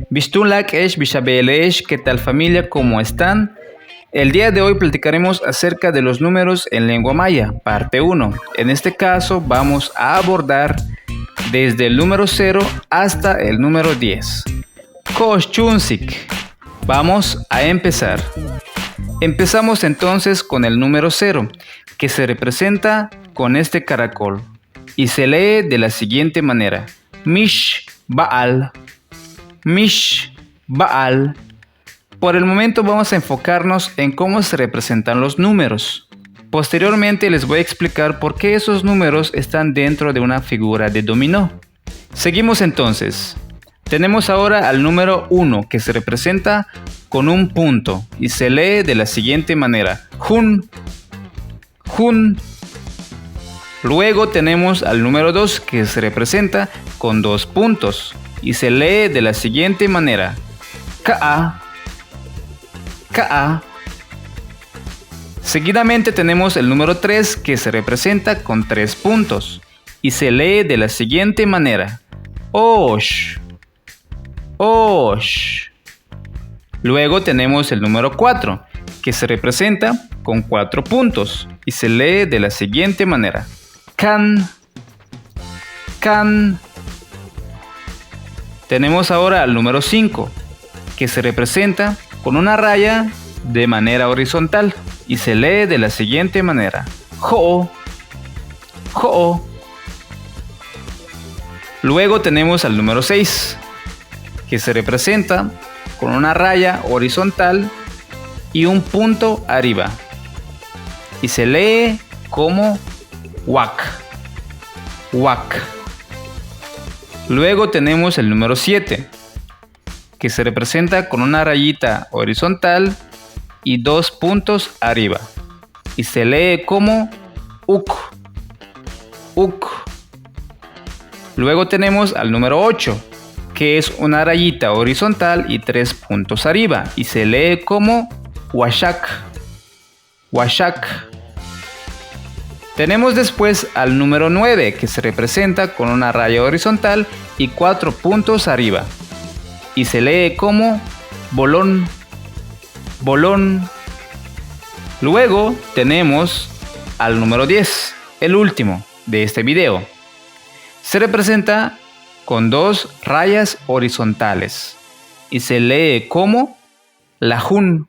Bistulak Esh, Bishabel Esh, ¿qué tal familia? ¿Cómo están? El día de hoy platicaremos acerca de los números en lengua maya, parte 1. En este caso vamos a abordar desde el número 0 hasta el número 10. Koshchunsik. Vamos a empezar. Empezamos entonces con el número 0, que se representa con este caracol y se lee de la siguiente manera: Mish Baal. Mish Baal. Por el momento vamos a enfocarnos en cómo se representan los números. Posteriormente les voy a explicar por qué esos números están dentro de una figura de dominó. Seguimos entonces. Tenemos ahora al número 1, que se representa con un punto y se lee de la siguiente manera: Jun. Jun. Luego tenemos al número 2, que se representa con 2 puntos y se lee de la siguiente manera: Ka'a. Ka'a. Seguidamente tenemos el número 3, que se representa con 3 puntos y se lee de la siguiente manera: Osh. Osh. Luego tenemos el número 4, que se representa con 4 puntos y se lee de la siguiente manera: Kan. Kan. Tenemos ahora al número 5, que se representa con una raya de manera horizontal y se lee de la siguiente manera: Ho'o. Ho'o. Luego tenemos al número 6, que se representa con una raya horizontal y un punto arriba y se lee como Wak. Wak. Luego tenemos el número 7, que se representa con una rayita horizontal y 2 puntos arriba y se lee como Uk. Uk. Luego tenemos al número 8, que es una rayita horizontal y 3 puntos arriba y se lee como Washak. Washak. Tenemos después al número 9, que se representa con una raya horizontal y 4 puntos arriba y se lee como Bolón. Bolón. Luego tenemos al número 10, el último de este video. Se representa con 2 rayas horizontales y se lee como Lajun.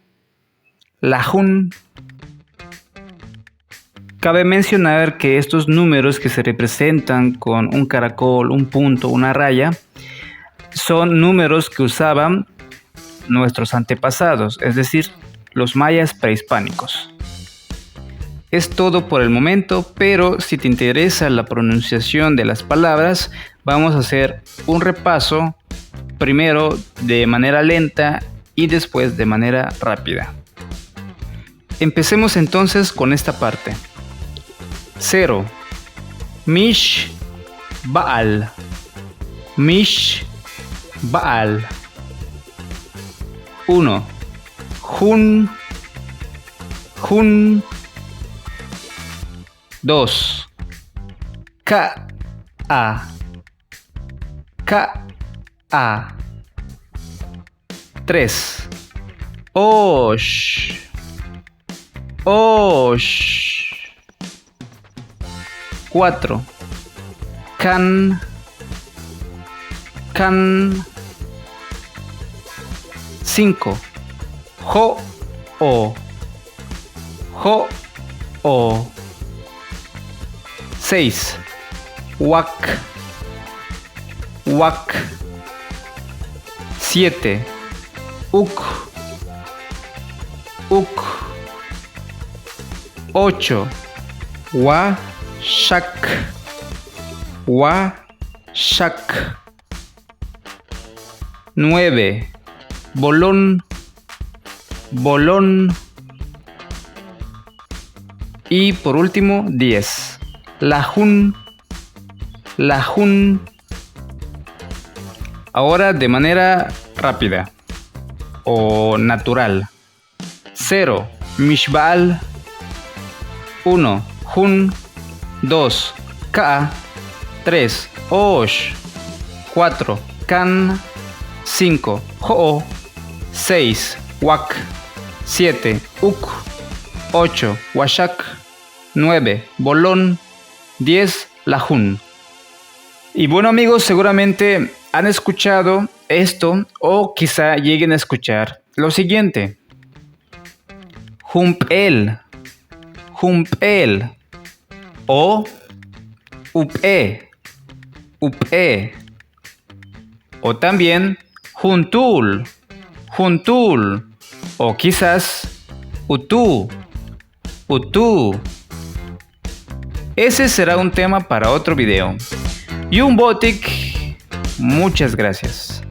Lajun. Cabe mencionar que estos números que se representan con un caracol, un punto, una raya, son números que usaban nuestros antepasados, es decir, los mayas prehispánicos. Es todo por el momento, pero si te interesa la pronunciación de las palabras, vamos a hacer un repaso, primero de manera lenta y después de manera rápida. Empecemos entonces con esta parte. 0. Mish Baal. Mish Baal. 1. Jun. Jun. 2. Ka'a. Ka'a. 3. Osh. Osh. 4. Kan. Kan. 5. Ho'o. Ho'o. 6. Wak. Wak. 7. Uk. Uk. 8. Washak. Washak. 9. Bolón. Bolón. Y por último 10. Lajun. Lajun. Ahora de manera rápida o natural. 0. Mishbal. 1. Jun. 2. Ka. 3. Osh. 4. Kan. 5. Ho'o. 6. Wak. 7. Uk. 8. Washak. 9. Bolón. 10. Lajun. Y bueno amigos, seguramente han escuchado esto o quizá lleguen a escuchar lo siguiente. Humpel. Humpel. O Upe. Upe. O también Juntul. Juntul. O quizás Utu. Utu. Ese será un tema para otro video. Y un botic, muchas gracias.